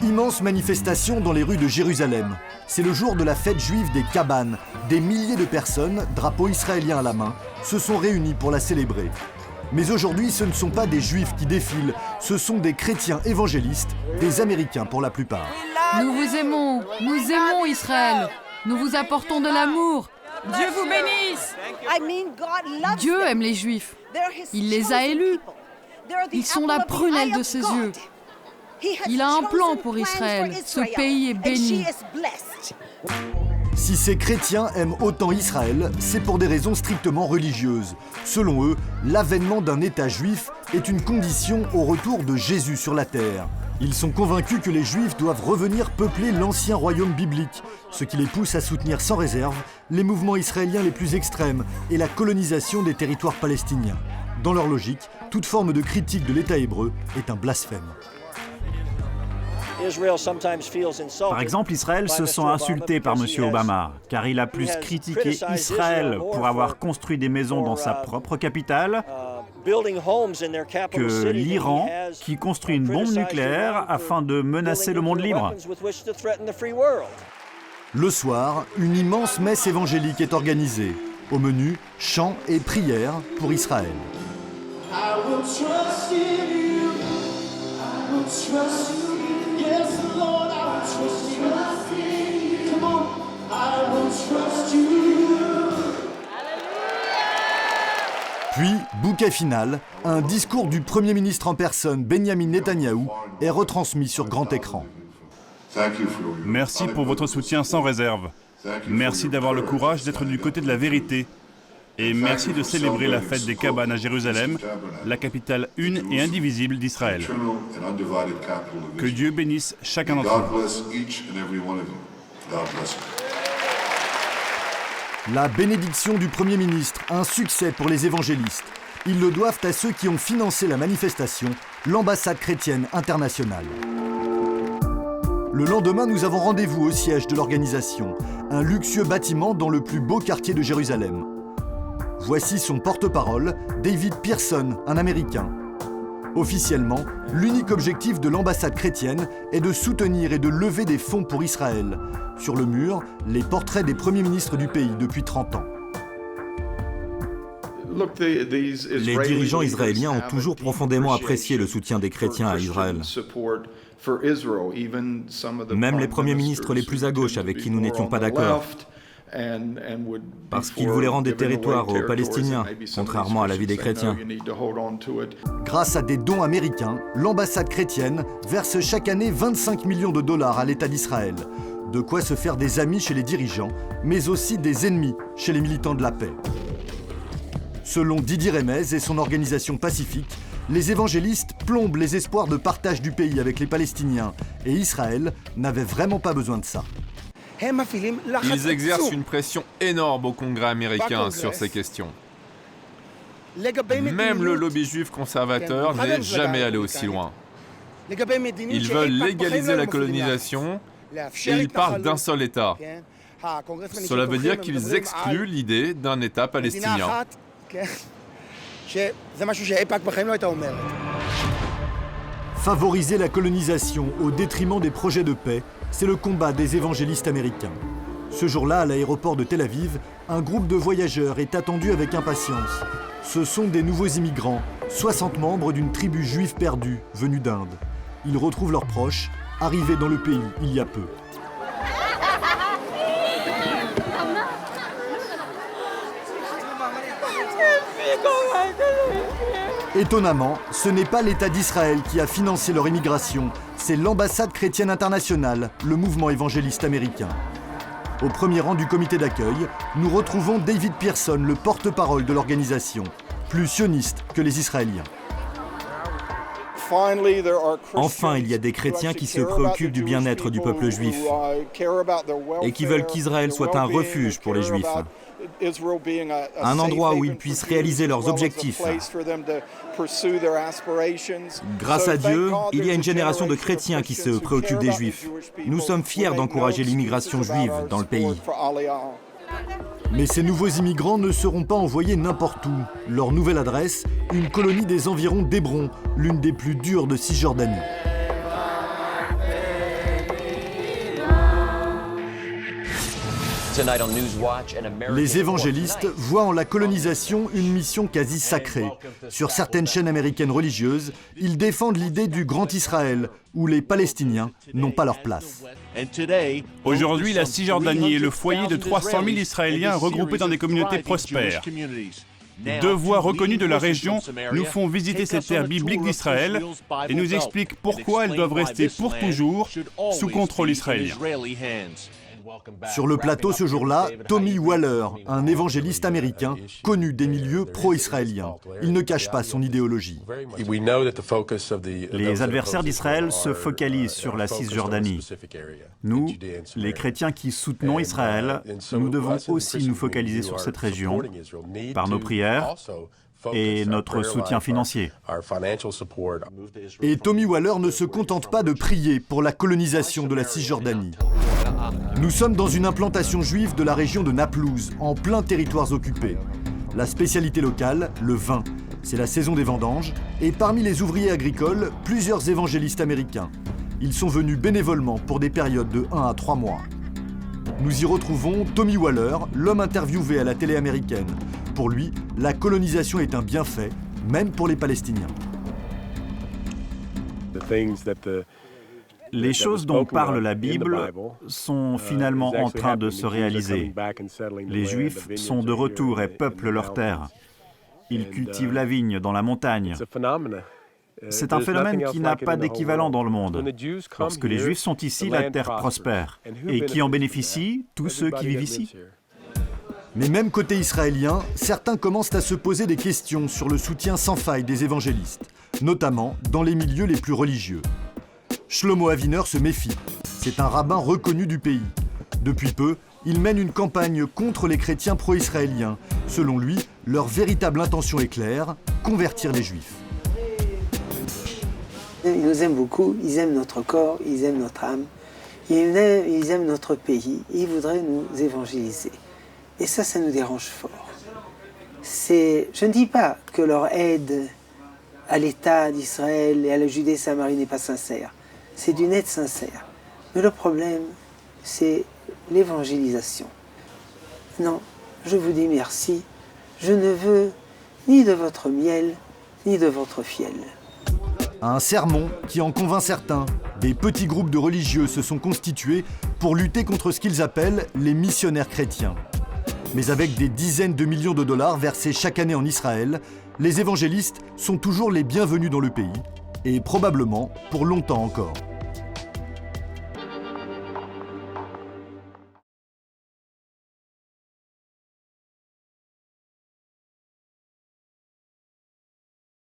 Immense manifestation dans les rues de Jérusalem. C'est le jour de la fête juive des Cabanes. Des milliers de personnes, drapeaux israéliens à la main, se sont réunies pour la célébrer. Mais aujourd'hui, ce ne sont pas des juifs qui défilent, ce sont des chrétiens évangélistes, des Américains pour la plupart. Nous vous aimons, nous aimons Israël. Nous vous apportons de l'amour. Dieu vous bénisse. Dieu aime les Juifs. Il les a élus. Ils sont la prunelle de ses yeux. Il a un plan pour Israël. Ce pays est béni. Si ces chrétiens aiment autant Israël, c'est pour des raisons strictement religieuses. Selon eux, l'avènement d'un État juif est une condition au retour de Jésus sur la terre. Ils sont convaincus que les Juifs doivent revenir peupler l'ancien royaume biblique, ce qui les pousse à soutenir sans réserve les mouvements israéliens les plus extrêmes et la colonisation des territoires palestiniens. Dans leur logique, toute forme de critique de l'État hébreu est un blasphème. Par exemple, Israël se sent insulté par M. Obama, car il a plus critiqué Israël pour avoir construit des maisons dans sa propre capitale que l'Iran qui construit une bombe nucléaire afin de menacer le monde libre. Le soir, une immense messe évangélique est organisée. Au menu, chants et prières pour Israël. Puis, bouquet final, un discours du Premier ministre en personne, Benjamin Netanyahou, est retransmis sur grand écran. Merci pour votre soutien sans réserve. Merci d'avoir le courage d'être du côté de la vérité. Et merci de célébrer la fête des Cabanes à Jérusalem, la capitale une et indivisible d'Israël. Que Dieu bénisse chacun d'entre vous. La bénédiction du Premier ministre, un succès pour les évangélistes. Ils le doivent à ceux qui ont financé la manifestation, l'ambassade chrétienne internationale. Le lendemain, nous avons rendez-vous au siège de l'organisation, un luxueux bâtiment dans le plus beau quartier de Jérusalem. Voici son porte-parole, David Pearson, un Américain. Officiellement, l'unique objectif de l'ambassade chrétienne est de soutenir et de lever des fonds pour Israël. Sur le mur, les portraits des premiers ministres du pays depuis 30 ans. Les dirigeants israéliens ont toujours profondément apprécié le soutien des chrétiens à Israël. Même les premiers ministres les plus à gauche avec qui nous n'étions pas d'accord, parce qu'ils voulaient rendre des territoires aux Palestiniens, contrairement à l'avis des chrétiens. Grâce à des dons américains, l'ambassade chrétienne verse chaque année 25 millions de dollars à l'État d'Israël. De quoi se faire des amis chez les dirigeants, mais aussi des ennemis chez les militants de la paix. Selon Didier Remez et son organisation Pacifique, les évangélistes plombent les espoirs de partage du pays avec les Palestiniens, et Israël n'avait vraiment pas besoin de ça. Ils exercent une pression énorme au Congrès américain sur ces questions. Même le lobby juif conservateur n'est jamais allé aussi loin. Ils veulent légaliser la colonisation et ils parlent d'un seul État. Cela veut dire qu'ils excluent l'idée d'un État palestinien. Favoriser la colonisation au détriment des projets de paix, c'est le combat des évangélistes américains. Ce jour-là, à l'aéroport de Tel Aviv, un groupe de voyageurs est attendu avec impatience. Ce sont des nouveaux immigrants, 60 membres d'une tribu juive perdue, venue d'Inde. Ils retrouvent leurs proches, arrivés dans le pays il y a peu. Étonnamment, ce n'est pas l'État d'Israël qui a financé leur immigration, c'est l'ambassade chrétienne internationale, le mouvement évangéliste américain. Au premier rang du comité d'accueil, nous retrouvons David Pearson, le porte-parole de l'organisation, plus sioniste que les Israéliens. Enfin, il y a des chrétiens qui se préoccupent du bien-être du peuple juif et qui veulent qu'Israël soit un refuge pour les Juifs, un endroit où ils puissent réaliser leurs objectifs. Grâce à Dieu, il y a une génération de chrétiens qui se préoccupent des Juifs. Nous sommes fiers d'encourager l'immigration juive dans le pays. Mais ces nouveaux immigrants ne seront pas envoyés n'importe où. Leur nouvelle adresse, une colonie des environs d'Hébron, l'une des plus dures de Cisjordanie. Les évangélistes voient en la colonisation une mission quasi sacrée. Sur certaines chaînes américaines religieuses, ils défendent l'idée du Grand Israël, où les Palestiniens n'ont pas leur place. Aujourd'hui, la Cisjordanie est le foyer de 300 000 Israéliens regroupés dans des communautés prospères. Deux voix reconnues de la région nous font visiter cette terre biblique d'Israël et nous expliquent pourquoi elles doivent rester pour toujours sous contrôle israélien. Sur le plateau ce jour-là, Tommy Waller, un évangéliste américain connu des milieux pro-israéliens. Il ne cache pas son idéologie. Les adversaires d'Israël se focalisent sur la Cisjordanie. Nous, les chrétiens qui soutenons Israël, nous devons aussi nous focaliser sur cette région par nos prières et notre soutien financier. Et Tommy Waller ne se contente pas de prier pour la colonisation de la Cisjordanie. Nous sommes dans une implantation juive de la région de Naplouse, en plein territoires occupés. La spécialité locale, le vin. C'est la saison des vendanges, et parmi les ouvriers agricoles, plusieurs évangélistes américains. Ils sont venus bénévolement pour des périodes de 1 à 3 mois. Nous y retrouvons Tommy Waller, l'homme interviewé à la télé américaine. Pour lui, la colonisation est un bienfait, même pour les Palestiniens. Les choses dont parle la Bible sont finalement en train de se réaliser. Les Juifs sont de retour et peuplent leur terre. Ils cultivent la vigne dans la montagne. C'est un phénomène qui n'a pas d'équivalent dans le monde. Lorsque les Juifs sont ici, la terre prospère. Et qui en bénéficient? Tous ceux qui vivent ici. Mais même côté israélien, certains commencent à se poser des questions sur le soutien sans faille des évangélistes, notamment dans les milieux les plus religieux. Shlomo Aviner se méfie. C'est un rabbin reconnu du pays. Depuis peu, il mène une campagne contre les chrétiens pro-israéliens. Selon lui, leur véritable intention est claire, convertir les Juifs. Ils nous aiment beaucoup, ils aiment notre corps, ils aiment notre âme, ils aiment notre pays, ils voudraient nous évangéliser. Et ça nous dérange fort. Je ne dis pas que leur aide à l'État d'Israël et à la Judée-Samarie n'est pas sincère. C'est d'une aide sincère. Mais le problème, c'est l'évangélisation. Non, je vous dis merci. Je ne veux ni de votre miel, ni de votre fiel. Un sermon qui en convainc certains. Des petits groupes de religieux se sont constitués pour lutter contre ce qu'ils appellent les missionnaires chrétiens. Mais avec des dizaines de millions de dollars versés chaque année en Israël, les évangélistes sont toujours les bienvenus dans le pays, et probablement pour longtemps encore.